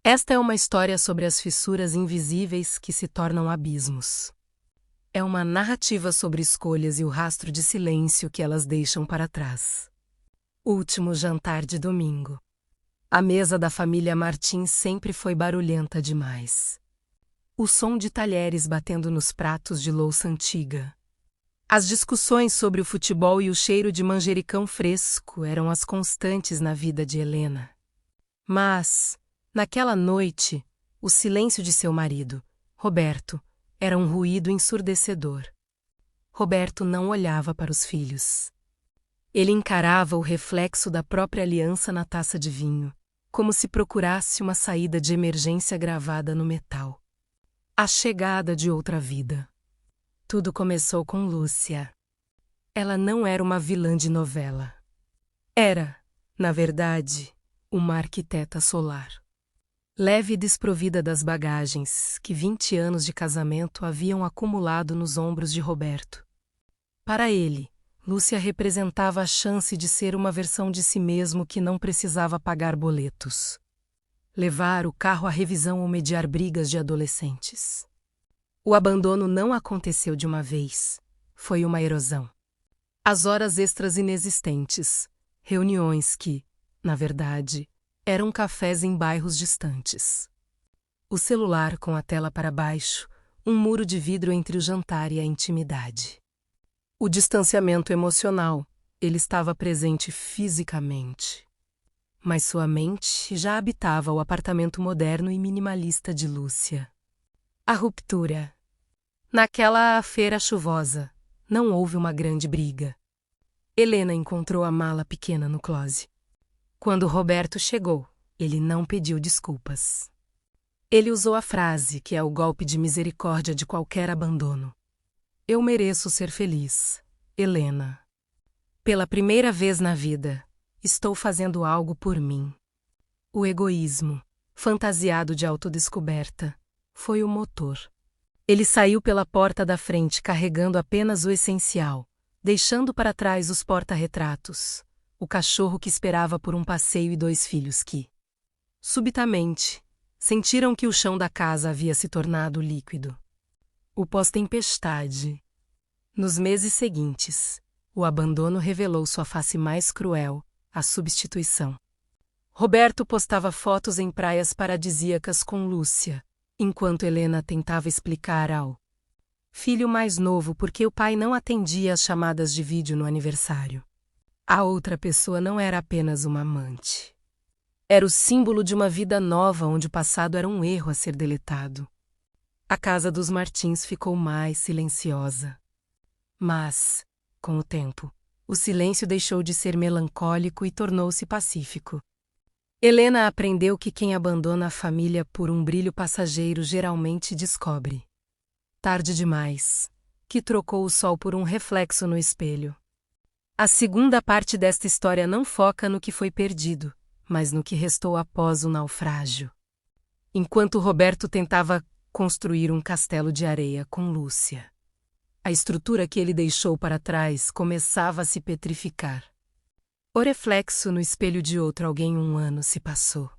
Esta é uma história sobre as fissuras invisíveis que se tornam abismos. É uma narrativa sobre escolhas e o rastro de silêncio que elas deixam para trás. Último jantar de domingo. A mesa da família Martins sempre foi barulhenta demais. O som de talheres batendo nos pratos de louça antiga. As discussões sobre o futebol e o cheiro de manjericão fresco eram as constantes na vida de Helena. Mas, naquela noite, o silêncio de seu marido, Roberto, era um ruído ensurdecedor. Roberto não olhava para os filhos. Ele encarava o reflexo da própria aliança na taça de vinho, como se procurasse uma saída de emergência gravada no metal. A chegada de outra vida. Tudo começou com Lúcia. Ela não era uma vilã de novela. Era, na verdade, uma arquiteta solar. Leve e desprovida das bagagens que 20 anos de casamento haviam acumulado nos ombros de Roberto. Para ele, Lúcia representava a chance de ser uma versão de si mesmo que não precisava pagar boletos. Levar o carro à revisão ou mediar brigas de adolescentes. O abandono não aconteceu de uma vez. Foi uma erosão. As horas extras inexistentes, reuniões que, na verdade, eram cafés em bairros distantes. O celular com a tela para baixo, um muro de vidro entre o jantar e a intimidade. O distanciamento emocional, ele estava presente fisicamente. Mas sua mente já habitava o apartamento moderno e minimalista de Lúcia. A ruptura. Naquela feira chuvosa, não houve uma grande briga. Helena encontrou a mala pequena no closet. Quando Roberto chegou, ele não pediu desculpas. Ele usou a frase que é o golpe de misericórdia de qualquer abandono. Eu mereço ser feliz, Helena. Pela primeira vez na vida, estou fazendo algo por mim. O egoísmo, fantasiado de autodescoberta, foi o motor. Ele saiu pela porta da frente carregando apenas o essencial, deixando para trás os porta-retratos, o cachorro que esperava por um passeio e 2 filhos que, subitamente, sentiram que o chão da casa havia se tornado líquido. O pós-tempestade. Nos meses seguintes, o abandono revelou sua face mais cruel, a substituição. Roberto postava fotos em praias paradisíacas com Lúcia, enquanto Helena tentava explicar ao filho mais novo por que o pai não atendia às chamadas de vídeo no aniversário. A outra pessoa não era apenas uma amante. Era o símbolo de uma vida nova onde o passado era um erro a ser deletado. A casa dos Martins ficou mais silenciosa. Mas, com o tempo, o silêncio deixou de ser melancólico e tornou-se pacífico. Helena aprendeu que quem abandona a família por um brilho passageiro geralmente descobre, tarde demais, que trocou o sol por um reflexo no espelho. A segunda parte desta história não foca no que foi perdido, mas no que restou após o naufrágio. Enquanto Roberto tentava construir um castelo de areia com Lúcia, a estrutura que ele deixou para trás começava a se petrificar. O reflexo no espelho de outro alguém 1 ano se passou.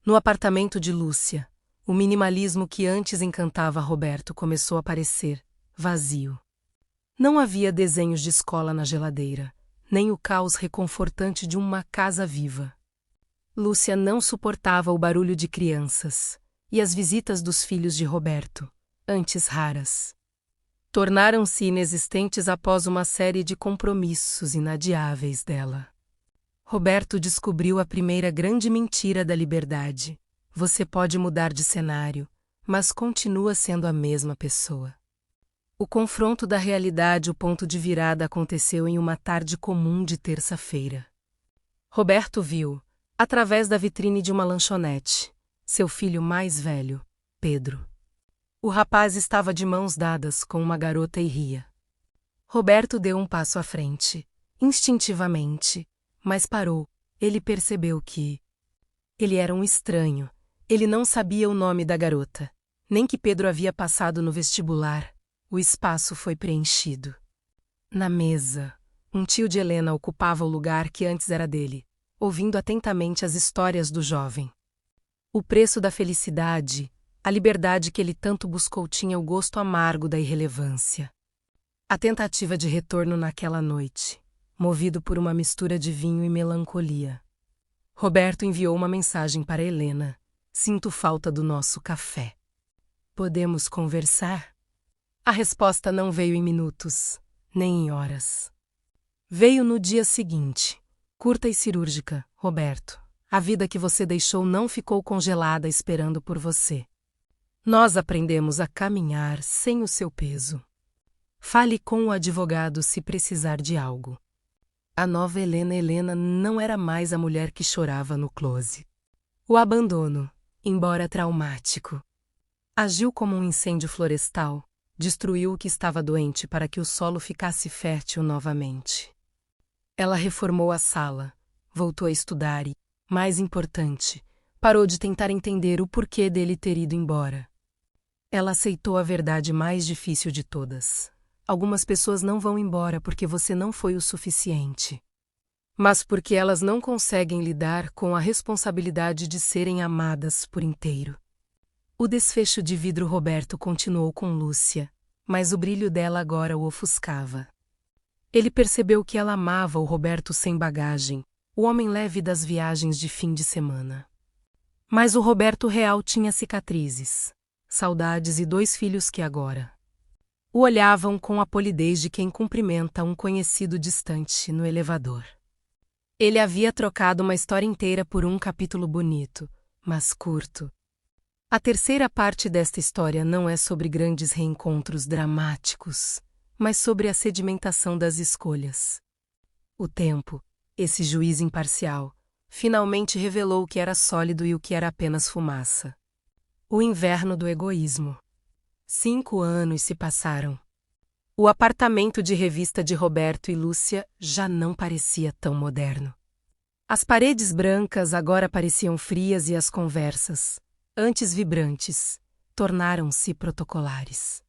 No apartamento de Lúcia, o minimalismo que antes encantava Roberto começou a parecer vazio. Não havia desenhos de escola na geladeira, nem o caos reconfortante de uma casa viva. Lúcia não suportava o barulho de crianças e as visitas dos filhos de Roberto, antes raras. Tornaram-se inexistentes após uma série de compromissos inadiáveis dela. Roberto descobriu a primeira grande mentira da liberdade. Você pode mudar de cenário, mas continua sendo a mesma pessoa. O confronto da realidade, o ponto de virada, aconteceu em uma tarde comum de terça-feira. Roberto viu, através da vitrine de uma lanchonete, seu filho mais velho, Pedro. O rapaz estava de mãos dadas com uma garota e ria. Roberto deu um passo à frente, instintivamente, mas parou. Ele percebeu que ele era um estranho. Ele não sabia o nome da garota, nem que Pedro havia passado no vestibular. O espaço foi preenchido. Na mesa, um tio de Helena ocupava o lugar que antes era dele, ouvindo atentamente as histórias do jovem. O preço da felicidade, a liberdade que ele tanto buscou tinha o gosto amargo da irrelevância. A tentativa de retorno naquela noite, movido por uma mistura de vinho e melancolia. Roberto enviou uma mensagem para Helena. Sinto falta do nosso café. Podemos conversar? A resposta não veio em minutos, nem em horas. Veio no dia seguinte. Curta e cirúrgica, Roberto. A vida que você deixou não ficou congelada esperando por você. Nós aprendemos a caminhar sem o seu peso. Fale com o advogado se precisar de algo. A nova Helena não era mais a mulher que chorava no closet. O abandono, embora traumático, agiu como um incêndio florestal, destruiu o que estava doente para que o solo ficasse fértil novamente. Ela reformou a sala, voltou a estudar e, mais importante, parou de tentar entender o porquê dele ter ido embora. Ela aceitou a verdade mais difícil de todas. Algumas pessoas não vão embora porque você não foi o suficiente, mas porque elas não conseguem lidar com a responsabilidade de serem amadas por inteiro. O desfecho de vidro Roberto continuou com Lúcia, mas o brilho dela agora o ofuscava. Ele percebeu que ela amava o Roberto sem bagagem, o homem leve das viagens de fim de semana. Mas o Roberto real tinha cicatrizes, saudades e 2 filhos que agora o olhavam com a polidez de quem cumprimenta um conhecido distante no elevador. Ele havia trocado uma história inteira por um capítulo bonito, mas curto. A terceira parte desta história não é sobre grandes reencontros dramáticos, mas sobre a sedimentação das escolhas. O tempo, esse juiz imparcial, finalmente revelou o que era sólido e o que era apenas fumaça. O inverno do egoísmo. 5 anos se passaram. O apartamento de revista de Roberto e Lúcia já não parecia tão moderno. As paredes brancas agora pareciam frias e as conversas, antes vibrantes, tornaram-se protocolares.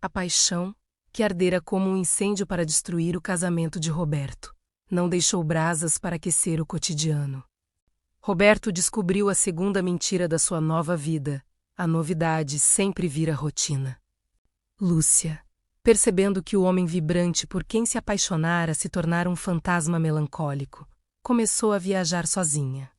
A paixão, que ardera como um incêndio para destruir o casamento de Roberto, não deixou brasas para aquecer o cotidiano. Roberto descobriu a segunda mentira da sua nova vida. A novidade sempre vira rotina. Lúcia, percebendo que o homem vibrante por quem se apaixonara se tornara um fantasma melancólico, começou a viajar sozinha.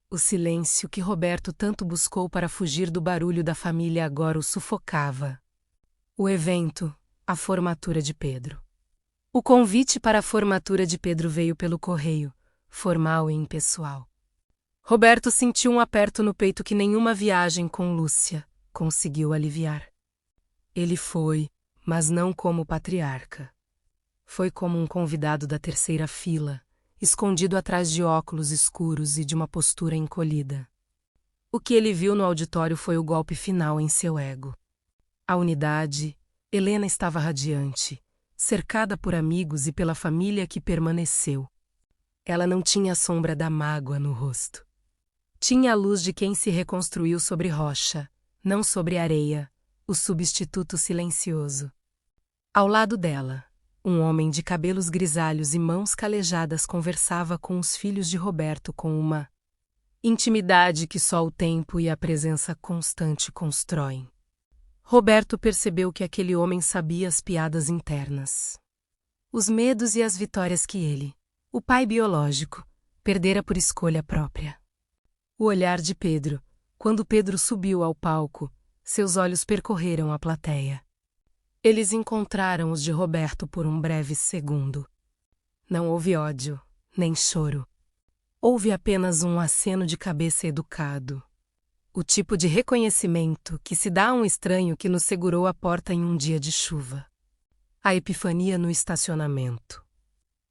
O silêncio que Roberto tanto buscou para fugir do barulho da família agora o sufocava. O evento, a formatura de Pedro. O convite para a formatura de Pedro veio pelo correio, formal e impessoal. Roberto sentiu um aperto no peito que nenhuma viagem com Lúcia conseguiu aliviar. Ele foi, mas não como patriarca. Foi como um convidado da terceira fila, escondido atrás de óculos escuros e de uma postura encolhida. O que ele viu no auditório foi o golpe final em seu ego. A unidade, Helena estava radiante, cercada por amigos e pela família que permaneceu. Ela não tinha a sombra da mágoa no rosto. Tinha a luz de quem se reconstruiu sobre rocha, não sobre areia, o substituto silencioso. Ao lado dela, um homem de cabelos grisalhos e mãos calejadas conversava com os filhos de Roberto com uma intimidade que só o tempo e a presença constante constroem. Roberto percebeu que aquele homem sabia as piadas internas, os medos e as vitórias que ele, o pai biológico, perdera por escolha própria. O olhar de Pedro, quando Pedro subiu ao palco, seus olhos percorreram a plateia. Eles encontraram os de Roberto por um breve segundo. Não houve ódio, nem choro. Houve apenas um aceno de cabeça educado. O tipo de reconhecimento que se dá a um estranho que nos segurou a porta em um dia de chuva. A epifania no estacionamento.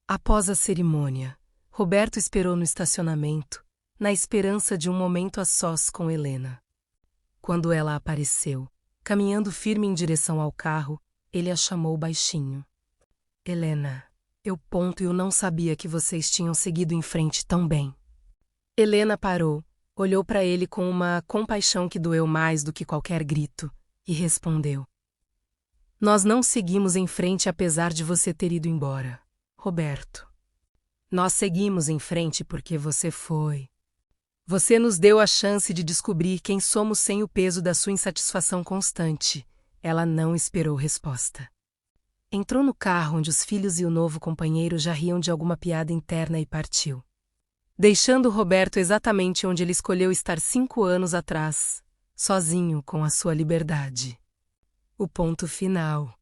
Após a cerimônia, Roberto esperou no estacionamento, na esperança de um momento a sós com Helena. Quando ela apareceu, caminhando firme em direção ao carro, ele a chamou baixinho. Helena, eu não sabia que vocês tinham seguido em frente tão bem. Helena parou, olhou para ele com uma compaixão que doeu mais do que qualquer grito, e respondeu. Nós não seguimos em frente apesar de você ter ido embora, Roberto. Nós seguimos em frente porque você foi. Você nos deu a chance de descobrir quem somos sem o peso da sua insatisfação constante. Ela não esperou resposta. Entrou no carro onde os filhos e o novo companheiro já riam de alguma piada interna e partiu, deixando Roberto exatamente onde ele escolheu estar 5 anos atrás, sozinho com a sua liberdade. O ponto final.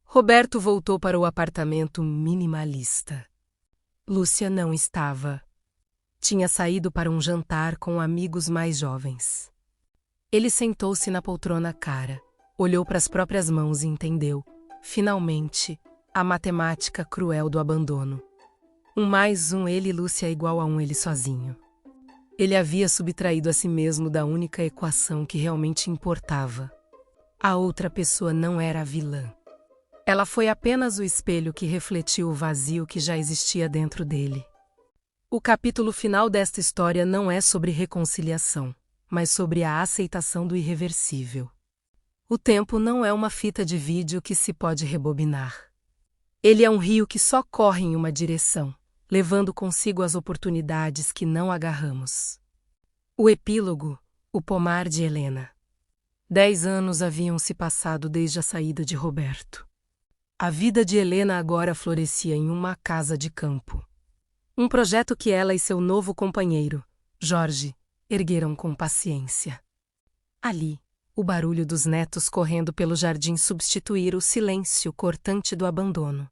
Roberto voltou para o apartamento minimalista. Lúcia não estava. Tinha saído para um jantar com amigos mais jovens. Ele sentou-se na poltrona cara, olhou para as próprias mãos e entendeu, finalmente, a matemática cruel do abandono. 1 mais 1 ele e Lúcia é igual a 1 ele sozinho. Ele havia subtraído a si mesmo da única equação que realmente importava. A outra pessoa não era a vilã. Ela foi apenas o espelho que refletiu o vazio que já existia dentro dele. O capítulo final desta história não é sobre reconciliação, mas sobre a aceitação do irreversível. O tempo não é uma fita de vídeo que se pode rebobinar. Ele é um rio que só corre em uma direção, levando consigo as oportunidades que não agarramos. O epílogo, o pomar de Helena. 10 anos haviam se passado desde a saída de Roberto. A vida de Helena agora florescia em uma casa de campo. Um projeto que ela e seu novo companheiro, Jorge, ergueram com paciência. Ali, o barulho dos netos correndo pelo jardim substituíra o silêncio cortante do abandono.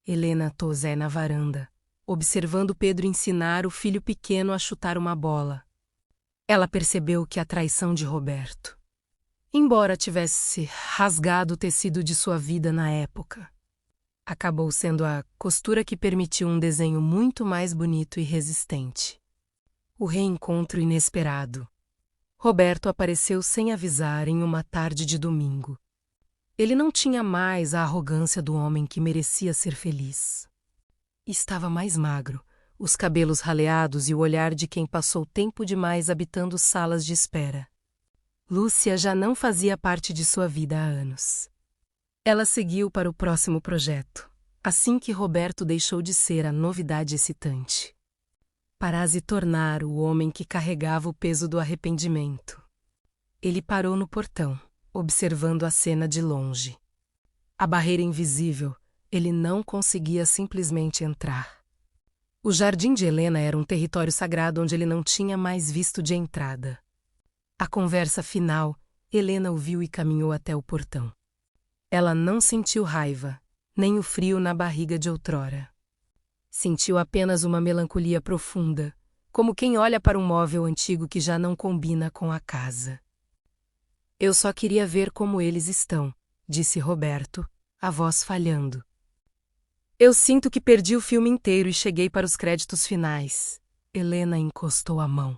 Helena tosé na varanda, observando Pedro ensinar o filho pequeno a chutar uma bola. Ela percebeu que a traição de Roberto, embora tivesse rasgado o tecido de sua vida na época, acabou sendo a costura que permitiu um desenho muito mais bonito e resistente. O reencontro inesperado. Roberto apareceu sem avisar em uma tarde de domingo. Ele não tinha mais a arrogância do homem que merecia ser feliz. Estava mais magro, os cabelos raleados e o olhar de quem passou tempo demais habitando salas de espera. Lúcia já não fazia parte de sua vida há anos. Ela seguiu para o próximo projeto, assim que Roberto deixou de ser a novidade excitante, para se tornar o homem que carregava o peso do arrependimento. Ele parou no portão, observando a cena de longe. A barreira invisível, ele não conseguia simplesmente entrar. O jardim de Helena era um território sagrado onde ele não tinha mais visto de entrada. A conversa final, Helena o viu e caminhou até o portão. Ela não sentiu raiva, nem o frio na barriga de outrora. Sentiu apenas uma melancolia profunda, como quem olha para um móvel antigo que já não combina com a casa. Eu só queria ver como eles estão, disse Roberto, a voz falhando. Eu sinto que perdi o filme inteiro e cheguei para os créditos finais. Helena encostou a mão.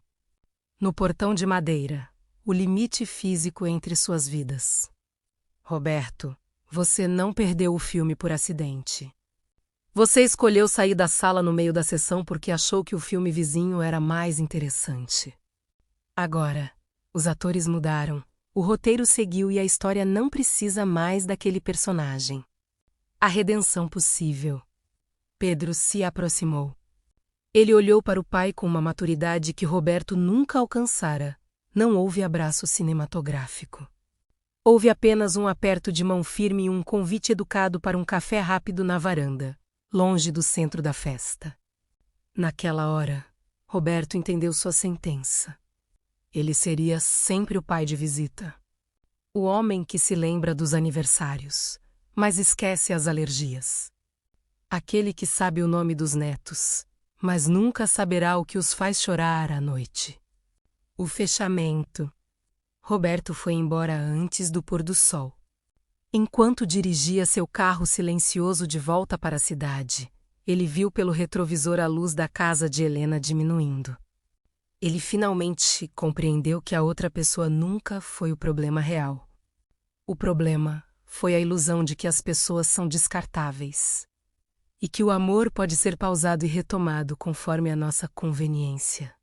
No portão de madeira, o limite físico entre suas vidas. Roberto, você não perdeu o filme por acidente. Você escolheu sair da sala no meio da sessão porque achou que o filme vizinho era mais interessante. Agora, os atores mudaram, o roteiro seguiu e a história não precisa mais daquele personagem. A redenção possível. Pedro se aproximou. Ele olhou para o pai com uma maturidade que Roberto nunca alcançara. Não houve abraço cinematográfico. Houve apenas um aperto de mão firme e um convite educado para um café rápido na varanda, longe do centro da festa. Naquela hora, Roberto entendeu sua sentença. Ele seria sempre o pai de visita. O homem que se lembra dos aniversários, mas esquece as alergias. Aquele que sabe o nome dos netos, mas nunca saberá o que os faz chorar à noite. O fechamento. Roberto foi embora antes do pôr do sol. Enquanto dirigia seu carro silencioso de volta para a cidade, ele viu pelo retrovisor a luz da casa de Helena diminuindo. Ele finalmente compreendeu que a outra pessoa nunca foi o problema real. O problema foi a ilusão de que as pessoas são descartáveis e que o amor pode ser pausado e retomado conforme a nossa conveniência.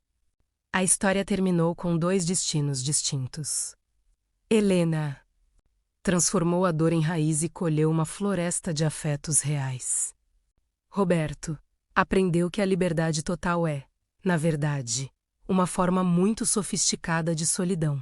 A história terminou com 2 destinos distintos. Helena transformou a dor em raiz e colheu uma floresta de afetos reais. Roberto aprendeu que a liberdade total é, na verdade, uma forma muito sofisticada de solidão.